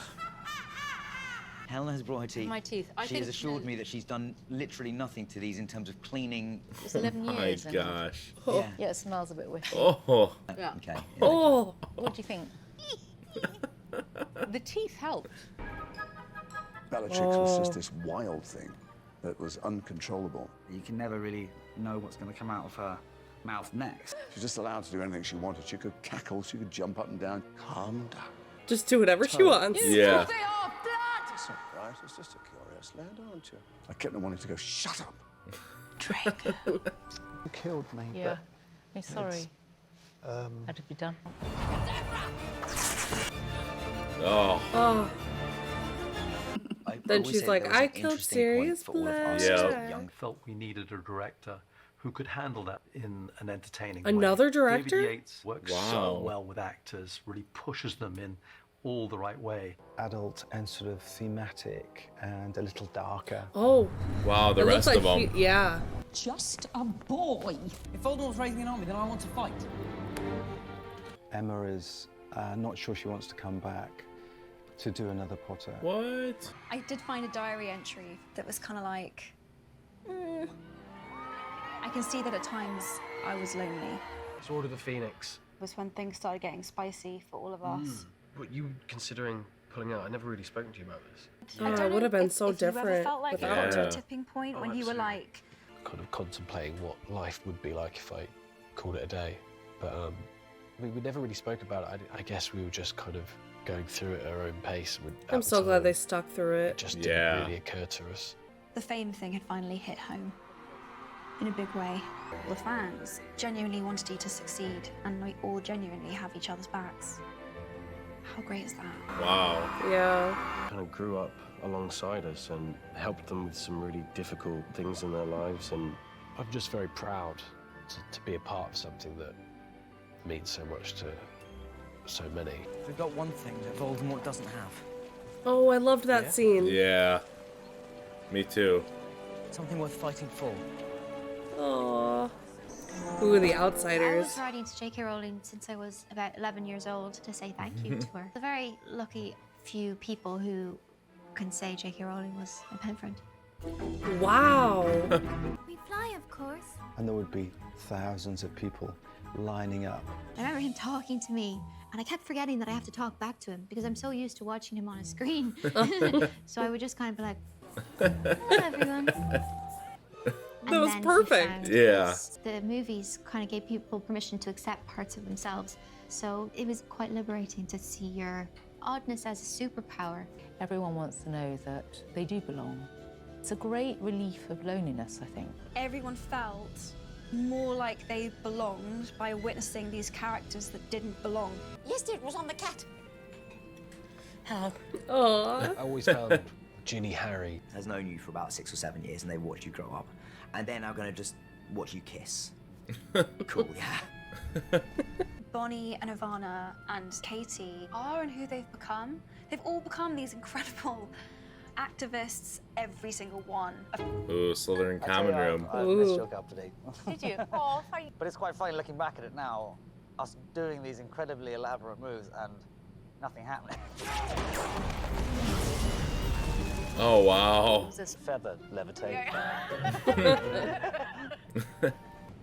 [SPEAKER 4] Helena has brought her teeth.
[SPEAKER 19] My teeth. I
[SPEAKER 4] She
[SPEAKER 19] think
[SPEAKER 4] has assured me that she's done literally nothing to these in terms of cleaning.
[SPEAKER 19] It's 11
[SPEAKER 1] Oh, my
[SPEAKER 19] years. and-
[SPEAKER 1] gosh.
[SPEAKER 4] Yeah.
[SPEAKER 19] Yeah, it smells a bit wishy.
[SPEAKER 1] Oh.
[SPEAKER 19] Yeah.
[SPEAKER 4] Okay.
[SPEAKER 2] Oh.
[SPEAKER 19] What do you think? The teeth helped.
[SPEAKER 21] Bellatrix was just this wild thing that was uncontrollable.
[SPEAKER 13] You can never really know what's going to come out of her mouth next.
[SPEAKER 21] She was just allowed to do anything she wanted. She could cackle, she could jump up and down. Calm down.
[SPEAKER 2] Just do whatever she wants.
[SPEAKER 1] Yeah.
[SPEAKER 21] It's all right, it's just a curious lad, aren't you? I kept on wanting to go, shut up.
[SPEAKER 9] You killed me.
[SPEAKER 19] Yeah. I'm sorry. Had to be done.
[SPEAKER 1] Oh.
[SPEAKER 2] Oh. Then
[SPEAKER 4] always
[SPEAKER 2] she's
[SPEAKER 4] said
[SPEAKER 2] like,
[SPEAKER 4] there was
[SPEAKER 2] I
[SPEAKER 4] an
[SPEAKER 2] killed
[SPEAKER 4] interesting
[SPEAKER 2] Sirius
[SPEAKER 4] point for all of us
[SPEAKER 1] Yeah.
[SPEAKER 4] as young
[SPEAKER 6] Felt we needed a director who could handle that in an entertaining
[SPEAKER 2] Another
[SPEAKER 6] way.
[SPEAKER 2] director?
[SPEAKER 6] David Yates works
[SPEAKER 1] Wow.
[SPEAKER 6] so well with actors, really pushes them in all the right way.
[SPEAKER 11] Adult and sort of thematic and a little darker.
[SPEAKER 2] Oh.
[SPEAKER 1] Wow, the
[SPEAKER 2] It looks
[SPEAKER 1] rest of
[SPEAKER 2] like
[SPEAKER 1] them.
[SPEAKER 2] yeah.
[SPEAKER 14] Just a boy. If Voldemort's raising an army, then I want to fight.
[SPEAKER 11] Emma is not sure she wants to come back to do another Potter.
[SPEAKER 1] What?
[SPEAKER 8] I did find a diary entry that was kind of like, I can see that at times I was lonely.
[SPEAKER 11] It's Order of the Phoenix.
[SPEAKER 8] It was when things started getting spicy for all of us.
[SPEAKER 11] What you considering pulling out. I've never really spoken to you about this.
[SPEAKER 2] Oh, it would have been so
[SPEAKER 8] if you ever
[SPEAKER 2] different
[SPEAKER 8] felt like you
[SPEAKER 2] without
[SPEAKER 8] got to
[SPEAKER 2] it.
[SPEAKER 8] a tipping point when you were like,
[SPEAKER 11] Kind of contemplating what life would be like if I called it a day. But we never really spoke about it. I guess we were just kind of going through it at our own pace.
[SPEAKER 2] I'm so glad they stuck through it.
[SPEAKER 11] It just didn't really occur to us.
[SPEAKER 8] the fame thing had finally hit home in a big way. The fans genuinely wanted you to succeed, and we all genuinely have each other's backs. How great is that?
[SPEAKER 1] Wow.
[SPEAKER 2] Yeah.
[SPEAKER 11] Kind of grew up alongside us and helped them with some really difficult things in their lives, and I'm just very proud to be a part of something that means so much to so many.
[SPEAKER 13] We've got one thing that Voldemort doesn't have.
[SPEAKER 2] Oh, I loved that scene.
[SPEAKER 1] Yeah. Me too.
[SPEAKER 13] Something worth fighting for.
[SPEAKER 2] Aww. Ooh, the
[SPEAKER 7] I
[SPEAKER 2] Outsiders.
[SPEAKER 7] was writing to J.K. Rowling since I was about 11 years old to say thank you to her. The very lucky few people who can say J.K. Rowling was my pen friend.
[SPEAKER 2] Wow.
[SPEAKER 7] We fly, of course.
[SPEAKER 18] And there would be thousands of people lining up.
[SPEAKER 7] I remember him talking to me, and I kept forgetting that I have to talk back to him because I'm so used to watching him on a screen. So I would just kind of be like, hello, everyone.
[SPEAKER 2] That was perfect.
[SPEAKER 1] Yeah.
[SPEAKER 7] The movies kind of gave people permission to accept parts of themselves. So it was quite liberating to see your oddness as a superpower.
[SPEAKER 20] Everyone wants to know that they do belong. It's a great relief of loneliness, I think.
[SPEAKER 8] Everyone felt more like they belonged by witnessing these characters that didn't belong.
[SPEAKER 19] Yes, it was on the cat.
[SPEAKER 8] Hello.
[SPEAKER 2] Aww.
[SPEAKER 11] I always found Ginny, Harry
[SPEAKER 13] has known you for about 6 or 7 years, and they watched you grow up, and they're now going to just watch you kiss. Cool, yeah.
[SPEAKER 8] Bonnie and Ivana and Katie are and who they've become. They've all become these incredible activists, every single one.
[SPEAKER 1] Ooh, Slytherin common room.
[SPEAKER 13] I missed your company.
[SPEAKER 19] Did you? Oh, thank
[SPEAKER 13] But it's quite funny looking back at it now, us doing these incredibly elaborate moves and nothing happening.
[SPEAKER 1] Oh, wow.
[SPEAKER 13] Is this feather levitation?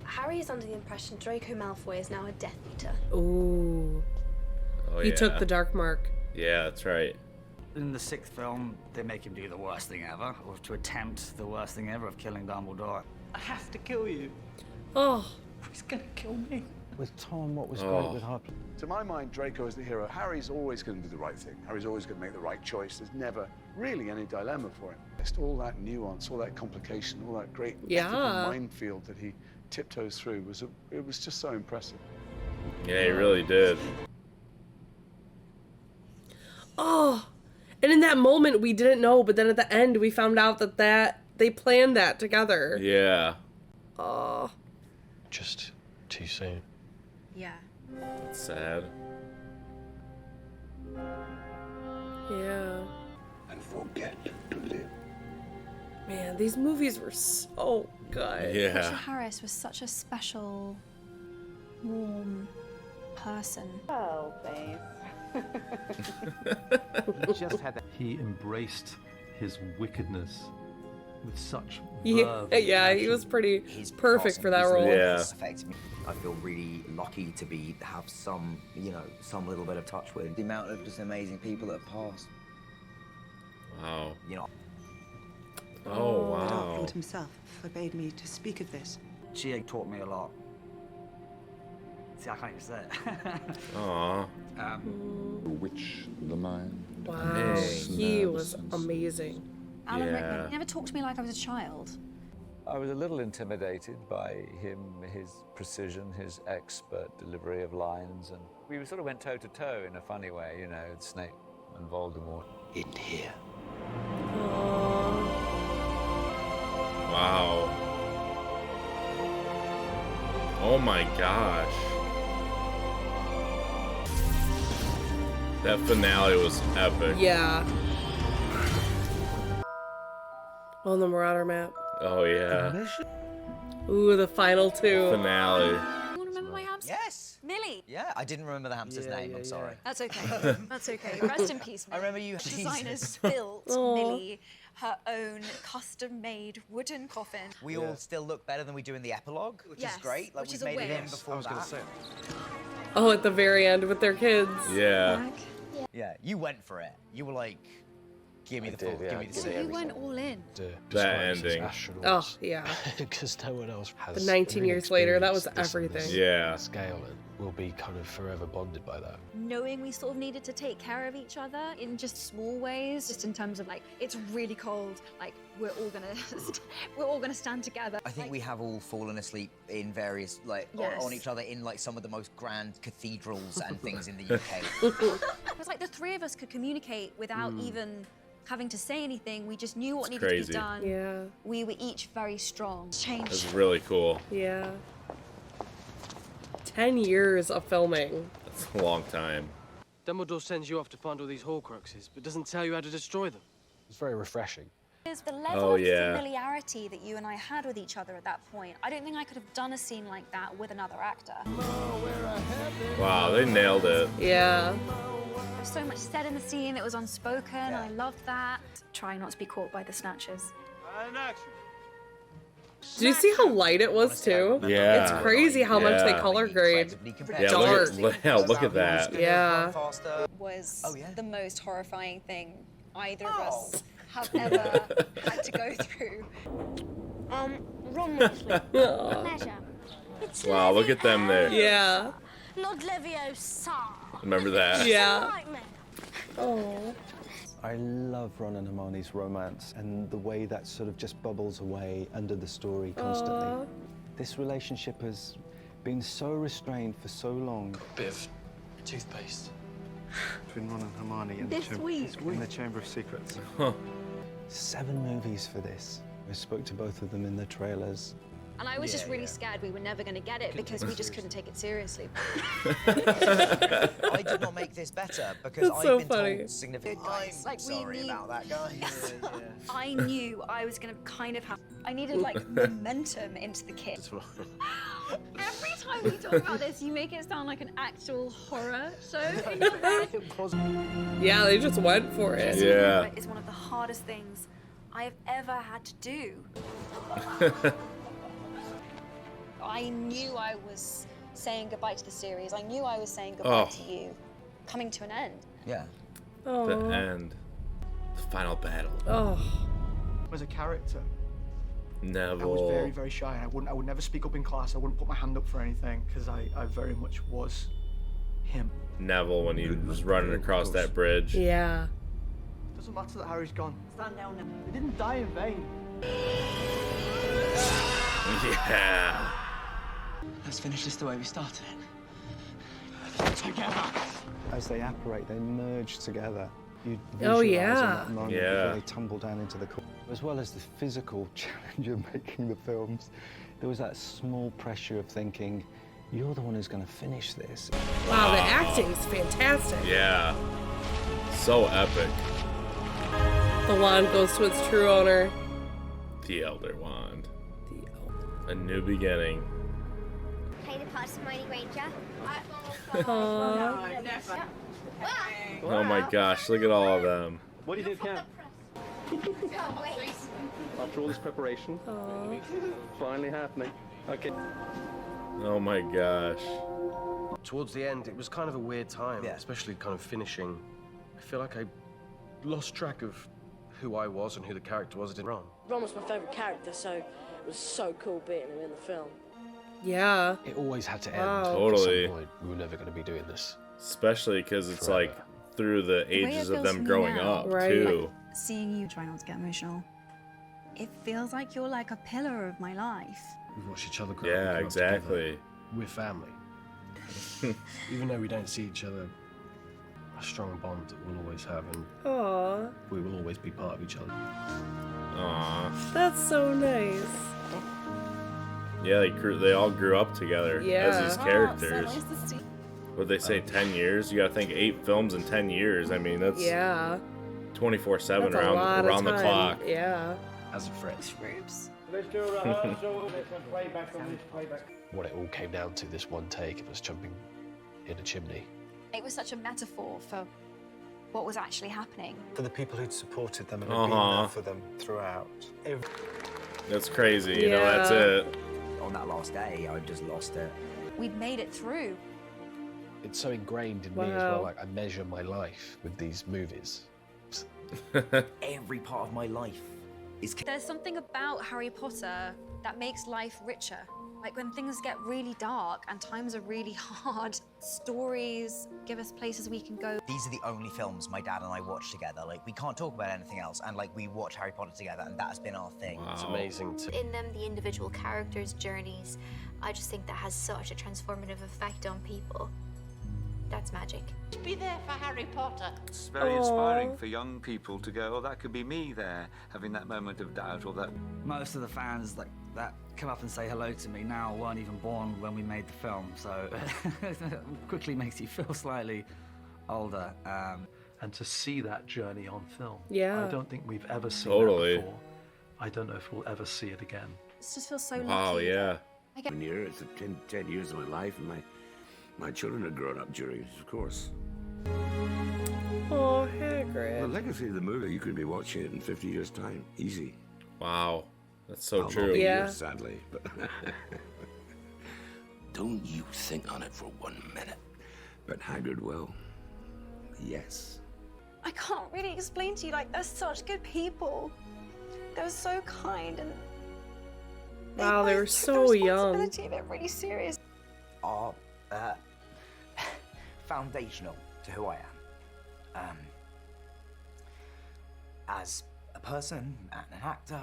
[SPEAKER 8] Harry is under the impression Draco Malfoy is now a Death Eater.
[SPEAKER 2] Ooh.
[SPEAKER 1] Oh,
[SPEAKER 2] He
[SPEAKER 1] yeah.
[SPEAKER 2] took the dark mark.
[SPEAKER 1] Yeah, that's right.
[SPEAKER 13] In the 6th film, they make him do the worst thing ever, or to attempt the worst thing ever of killing Dumbledore. I have to kill you.
[SPEAKER 2] Oh.
[SPEAKER 13] He's gonna kill me.
[SPEAKER 18] With Tom, what was
[SPEAKER 21] Oh.
[SPEAKER 18] great with Harper?
[SPEAKER 21] To my mind, Draco is the hero. Harry's always going to do the right thing. Harry's always going to make the right choice. There's never really any dilemma for him. Just all that nuance, all that complication, all that great ethical minefield that he tiptoes through it was just so impressive.
[SPEAKER 1] Yeah, he really did.
[SPEAKER 2] Oh. And in that moment, we didn't know, but then at the end, we found out that they planned that together.
[SPEAKER 1] Yeah.
[SPEAKER 2] Oh.
[SPEAKER 11] Just too soon.
[SPEAKER 8] Yeah.
[SPEAKER 1] That's sad.
[SPEAKER 2] Yeah.
[SPEAKER 12] And forget to live.
[SPEAKER 2] Man, these movies were so good.
[SPEAKER 8] Richard Harris was such a special, warm person.
[SPEAKER 19] Oh, babe.
[SPEAKER 6] He just had that. He embraced his wickedness with such
[SPEAKER 2] Yeah,
[SPEAKER 6] verve.
[SPEAKER 2] yeah, he was pretty
[SPEAKER 13] His
[SPEAKER 2] perfect for that
[SPEAKER 13] passing
[SPEAKER 2] role.
[SPEAKER 13] has affected me. I feel really lucky to have some little bit of touch with the amount of just amazing people that have passed.
[SPEAKER 1] Wow.
[SPEAKER 13] You know.
[SPEAKER 1] Oh,
[SPEAKER 24] The Dark
[SPEAKER 1] wow.
[SPEAKER 24] Lord himself forbade me to speak of this.
[SPEAKER 13] She taught me a lot. See, I can't even say it.
[SPEAKER 1] Aw.
[SPEAKER 25] Which the mind.
[SPEAKER 2] Wow, he was amazing.
[SPEAKER 8] Alan Rickman, he never talked to me like I was a child.
[SPEAKER 23] I was a little intimidated by him, his precision, his expert delivery of lines, and we sort of went toe to toe in a funny way, you know, Snape and Voldemort.
[SPEAKER 12] In here.
[SPEAKER 1] Wow. Oh my gosh. That finale was epic.
[SPEAKER 2] Yeah. On the Marauder map.
[SPEAKER 1] Oh yeah.
[SPEAKER 2] Ooh, the final two.
[SPEAKER 1] Finale.
[SPEAKER 8] You want to remember my hamster?
[SPEAKER 13] Yes.
[SPEAKER 8] Millie.
[SPEAKER 13] Yeah, I didn't remember the hamster's name. I'm sorry.
[SPEAKER 8] That's okay. That's okay. Rest in peace, Millie.
[SPEAKER 13] I remember you.
[SPEAKER 8] Designers built
[SPEAKER 2] Aw.
[SPEAKER 8] Millie her own custom-made wooden coffin.
[SPEAKER 13] We all still look better than we do in the epilogue, which
[SPEAKER 8] Yes,
[SPEAKER 13] is great. Like
[SPEAKER 8] which
[SPEAKER 13] we've
[SPEAKER 8] is a
[SPEAKER 13] made it in
[SPEAKER 8] win.
[SPEAKER 13] before that.
[SPEAKER 2] Oh, at the very end with their kids.
[SPEAKER 1] Yeah.
[SPEAKER 4] Yeah, you went for it. You were like, give me the full, give me the
[SPEAKER 16] So you went all in.
[SPEAKER 1] That ending.
[SPEAKER 2] Oh, yeah.
[SPEAKER 11] Because no one else has.
[SPEAKER 2] The 19 years later, that was everything.
[SPEAKER 1] Yeah.
[SPEAKER 11] Scale and we'll be kind of forever bonded by that.
[SPEAKER 16] Knowing we sort of needed to take care of each other in just small ways, just in terms of like, it's really cold, like we're all gonna stand together.
[SPEAKER 4] I think we have all fallen asleep in various, like,
[SPEAKER 16] Yes.
[SPEAKER 4] on each other in like some of the most grand cathedrals and things in the UK.
[SPEAKER 16] It was like the three of us could communicate without even having to say anything. We just knew what needed to
[SPEAKER 1] crazy.
[SPEAKER 16] be done.
[SPEAKER 2] Yeah.
[SPEAKER 16] We were each very strong. Change.
[SPEAKER 1] That's really cool.
[SPEAKER 2] Yeah. 10 years of filming.
[SPEAKER 1] That's a long time.
[SPEAKER 3] Dumbledore sends you off to find all these Horcruxes, but doesn't tell you how to destroy them.
[SPEAKER 11] It's very refreshing.
[SPEAKER 8] There's the level of familiarity that you and I had with each other at that point. I don't think I could have done a scene like that with another actor.
[SPEAKER 1] Wow, they nailed it.
[SPEAKER 2] Yeah.
[SPEAKER 16] There's so much said in the scene, it was unspoken, I loved that.
[SPEAKER 8] Try not to be caught by the snatchers.
[SPEAKER 3] And action.
[SPEAKER 2] Did you see how light it was too?
[SPEAKER 1] Yeah.
[SPEAKER 2] It's crazy how much they color grade.
[SPEAKER 1] Yeah,
[SPEAKER 2] Dark.
[SPEAKER 1] look at that.
[SPEAKER 2] Yeah.
[SPEAKER 16] Was the most horrifying thing either of us have ever had to go through.
[SPEAKER 5] Ron Weasley. Pleasure. It's
[SPEAKER 1] Wow, look at them there.
[SPEAKER 2] Yeah.
[SPEAKER 5] Lord Leviosa.
[SPEAKER 1] Remember that?
[SPEAKER 2] Yeah.
[SPEAKER 18] Oh. I love Ron and Hermione's romance and the way that sort of just bubbles away under the story constantly.
[SPEAKER 2] Aww.
[SPEAKER 18] This relationship has been so restrained for so long.
[SPEAKER 11] Bit of toothpaste.
[SPEAKER 18] Between Ron and Hermione in, in the Chamber of Secrets.
[SPEAKER 1] Huh.
[SPEAKER 18] 7 movies for this. I spoke to both of them in the trailers.
[SPEAKER 16] And I was just really scared we were never going to get it because we just couldn't take it seriously.
[SPEAKER 4] I did not make this better because
[SPEAKER 2] That's
[SPEAKER 4] I've
[SPEAKER 2] so
[SPEAKER 4] been
[SPEAKER 2] funny.
[SPEAKER 4] told significant. I'm
[SPEAKER 16] Like, we
[SPEAKER 4] sorry
[SPEAKER 16] need-
[SPEAKER 4] about that, guys.
[SPEAKER 16] I knew I was going to kind of have... I needed, like, momentum into the kit. Every time we talk about this, you make it sound like an actual horror show in your head.
[SPEAKER 2] Yeah, they just went for it.
[SPEAKER 1] Yeah.
[SPEAKER 8] It's one of the hardest things I have ever had to do.
[SPEAKER 16] I knew I was saying goodbye to the series. I knew I was saying goodbye to you. Coming to an end.
[SPEAKER 4] Yeah.
[SPEAKER 1] The end. The final battle.
[SPEAKER 2] Oh.
[SPEAKER 10] As a character,
[SPEAKER 1] Neville.
[SPEAKER 10] I was very, very shy. And I would never speak up in class. I wouldn't put my hand up for anything because I very much was him.
[SPEAKER 1] Neville when he was running across that bridge.
[SPEAKER 2] Yeah.
[SPEAKER 10] Doesn't matter that Harry's gone. Stand down now. They didn't die in vain.
[SPEAKER 1] Yeah.
[SPEAKER 10] Let's finish this the way we started it. Together.
[SPEAKER 18] As they apparate, they merge together. You
[SPEAKER 2] Oh,
[SPEAKER 18] visualise
[SPEAKER 2] yeah.
[SPEAKER 18] in that moment
[SPEAKER 1] Yeah.
[SPEAKER 18] before they tumble down into the corner. As well as the physical challenge of making the films, there was that small pressure of thinking, you're the one who's going to finish this.
[SPEAKER 2] Wow, the acting's fantastic.
[SPEAKER 1] Yeah. So epic.
[SPEAKER 2] The wand goes to its true owner.
[SPEAKER 1] The Elder Wand. A new beginning.
[SPEAKER 5] Play the part of Hermione Granger.
[SPEAKER 2] Aww.
[SPEAKER 1] Oh my gosh, look at all of them.
[SPEAKER 15] What do you do, Cam? After all this preparation, finally happening. Okay.
[SPEAKER 1] Oh my gosh.
[SPEAKER 11] Towards the end, it was kind of a weird time, especially kind of finishing. I feel like I lost track of who I was and who the character was. I did wrong.
[SPEAKER 22] Ron was my favourite character, so it was so cool being him in the film.
[SPEAKER 2] Yeah.
[SPEAKER 11] It always had to end.
[SPEAKER 2] Wow.
[SPEAKER 1] Totally.
[SPEAKER 11] At some point. We were never going to be doing this.
[SPEAKER 1] Especially because it's like through the
[SPEAKER 16] way it
[SPEAKER 1] ages of
[SPEAKER 16] feels
[SPEAKER 1] them
[SPEAKER 16] for me
[SPEAKER 1] growing
[SPEAKER 16] now,
[SPEAKER 1] up
[SPEAKER 2] right.
[SPEAKER 1] too.
[SPEAKER 16] Seeing you try not to get emotional. It feels like you're like a pillar of my life.
[SPEAKER 11] We've watched each other grow.
[SPEAKER 1] Yeah,
[SPEAKER 11] and grow
[SPEAKER 1] exactly.
[SPEAKER 11] together. We're family. Even though we don't see each other, a strong bond that we'll always have, and
[SPEAKER 2] Aww.
[SPEAKER 11] we will always be part of each other.
[SPEAKER 1] Aw.
[SPEAKER 2] That's so nice.
[SPEAKER 1] Yeah, they all grew up together as these characters.
[SPEAKER 16] So nice to see.
[SPEAKER 1] What they say, 10 years? You gotta think 8 films in 10 years. I mean, that's 24/7
[SPEAKER 2] That's a lot of
[SPEAKER 1] around the
[SPEAKER 2] time.
[SPEAKER 1] clock.
[SPEAKER 2] Yeah.
[SPEAKER 11] As a friend.
[SPEAKER 16] Groups.
[SPEAKER 15] Let's do a rehearsal. Let's have playback on this playback.
[SPEAKER 11] What it all came down to, this one take of us jumping in a chimney.
[SPEAKER 16] It was such a metaphor for what was actually happening.
[SPEAKER 18] For the people who'd supported them and had been there for them throughout.
[SPEAKER 1] That's crazy, you know, that's it.
[SPEAKER 4] On that last day, I just lost it.
[SPEAKER 16] We'd made it through.
[SPEAKER 11] It's so ingrained in me as well. Like, I measure my life with these movies.
[SPEAKER 4] Every part of my life is...
[SPEAKER 8] There's something about Harry Potter that makes life richer. Like when things get really dark and times are really hard, stories give us places we can go.
[SPEAKER 4] These are the only films my dad and I watch together. Like, we can't talk about anything else, and like, we watch Harry Potter together, and that has been our thing.
[SPEAKER 11] It's amazing to...
[SPEAKER 5] In them, the individual characters' journeys, I just think that has such a transformative effect on people. That's magic.
[SPEAKER 7] Be there for Harry Potter.
[SPEAKER 23] It's very inspiring for young people to go, oh, that could be me there, having that moment of doubt or that...
[SPEAKER 13] Most of the fans that come up and say hello to me now weren't even born when we made the film, so it quickly makes you feel slightly older.
[SPEAKER 6] And to see that journey on film,
[SPEAKER 2] Yeah.
[SPEAKER 6] I don't think we've ever seen
[SPEAKER 1] Totally.
[SPEAKER 6] that before. I don't know if we'll ever see it again.
[SPEAKER 8] It just feels so lucky.
[SPEAKER 1] Wow, yeah.
[SPEAKER 12] One year, it's 10 years of my life, and my children are grown up during it, of course.
[SPEAKER 2] Oh, Hagrid.
[SPEAKER 12] The legacy of the movie, you could be watching it in 50 years' time, easy.
[SPEAKER 1] Wow, that's so
[SPEAKER 12] I'll
[SPEAKER 1] true.
[SPEAKER 12] not be
[SPEAKER 2] Yeah.
[SPEAKER 12] here, sadly. But don't you think on it for 1 minute. But Hagrid will. Yes.
[SPEAKER 8] I can't really explain to you, like, they're such good people. They're so kind and...
[SPEAKER 2] Wow, they were
[SPEAKER 8] both took
[SPEAKER 2] so
[SPEAKER 8] the
[SPEAKER 2] young.
[SPEAKER 8] responsibility of it really serious.
[SPEAKER 4] Are foundational to who I am. As a person and an actor,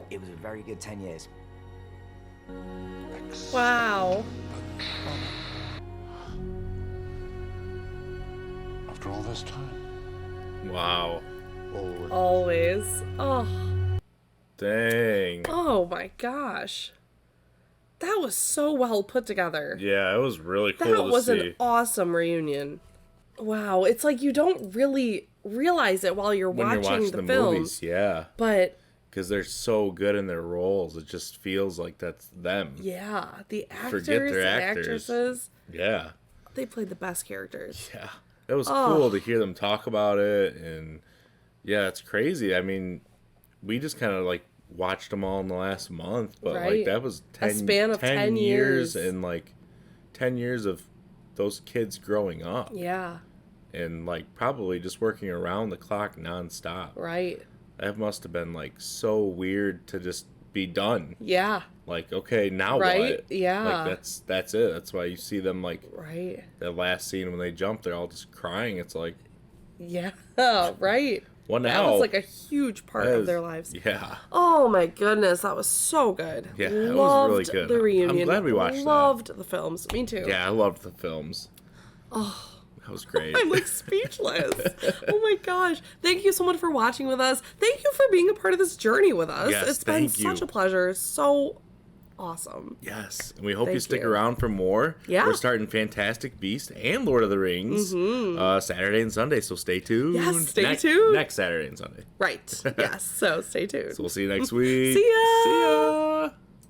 [SPEAKER 4] it was a very good 10 years.
[SPEAKER 2] Wow.
[SPEAKER 25] After all this time.
[SPEAKER 1] Wow.
[SPEAKER 2] Always. Oh.
[SPEAKER 1] Dang.
[SPEAKER 2] Oh my gosh. That was so well put together.
[SPEAKER 1] Yeah, it was really cool
[SPEAKER 2] That
[SPEAKER 1] to
[SPEAKER 2] was
[SPEAKER 1] see.
[SPEAKER 2] an awesome reunion. Wow, it's like you don't really realize it while you're
[SPEAKER 1] When
[SPEAKER 2] watching
[SPEAKER 1] you're
[SPEAKER 2] the
[SPEAKER 1] watching
[SPEAKER 2] film.
[SPEAKER 1] movies, yeah.
[SPEAKER 2] But
[SPEAKER 1] because they're so good in their roles, it just feels like that's them.
[SPEAKER 2] yeah, the actors
[SPEAKER 1] Forget their
[SPEAKER 2] and
[SPEAKER 1] actors.
[SPEAKER 2] actresses,
[SPEAKER 1] Yeah.
[SPEAKER 2] they played the best characters.
[SPEAKER 1] Yeah. It was
[SPEAKER 2] Oh.
[SPEAKER 1] cool to hear them talk about it, and yeah, it's crazy. I mean, we just kind of like watched them all in the last month, but like
[SPEAKER 2] Right.
[SPEAKER 1] that was
[SPEAKER 2] A
[SPEAKER 1] 10,
[SPEAKER 2] span of 10 years.
[SPEAKER 1] and like 10 years of those kids growing up.
[SPEAKER 2] Yeah,
[SPEAKER 1] And like probably just working around the clock nonstop.
[SPEAKER 2] right.
[SPEAKER 1] That must have been like so weird to just be done.
[SPEAKER 2] Yeah,
[SPEAKER 1] Like, okay, now
[SPEAKER 2] Right?
[SPEAKER 1] what?
[SPEAKER 2] Yeah.
[SPEAKER 1] Like that's it. That's why you see them like
[SPEAKER 2] right.
[SPEAKER 1] the last scene when they jump, they're all just crying. It's like,
[SPEAKER 2] Yeah, right.
[SPEAKER 1] well,
[SPEAKER 2] That
[SPEAKER 1] now
[SPEAKER 2] was like a huge part
[SPEAKER 1] that
[SPEAKER 2] of
[SPEAKER 1] is-
[SPEAKER 2] their lives.
[SPEAKER 1] Yeah.
[SPEAKER 2] Oh my goodness, that was so good.
[SPEAKER 1] Yeah, it was really
[SPEAKER 2] Loved
[SPEAKER 1] good.
[SPEAKER 2] the reunion.
[SPEAKER 1] I'm glad we watched that.
[SPEAKER 2] Loved the films. Me too.
[SPEAKER 1] Yeah, I loved the films.
[SPEAKER 2] Oh.
[SPEAKER 1] That was great.
[SPEAKER 2] I'm like speechless. Oh my gosh. Thank you so much for watching with us. Thank you for being a part of this journey with us.
[SPEAKER 1] Yes,
[SPEAKER 2] It's been
[SPEAKER 1] thank you.
[SPEAKER 2] such a pleasure. So awesome.
[SPEAKER 1] Yes, and we hope you
[SPEAKER 2] Thank
[SPEAKER 1] stick
[SPEAKER 2] you.
[SPEAKER 1] around for more.
[SPEAKER 2] Yeah.
[SPEAKER 1] We're starting Fantastic Beast and Lord of the Rings Saturday and Sunday, so stay tuned.
[SPEAKER 2] Yes, stay tuned.
[SPEAKER 1] Next Saturday and Sunday.
[SPEAKER 2] Right. Yes. So stay tuned.
[SPEAKER 1] So we'll see you next week.
[SPEAKER 2] See ya.
[SPEAKER 1] See ya.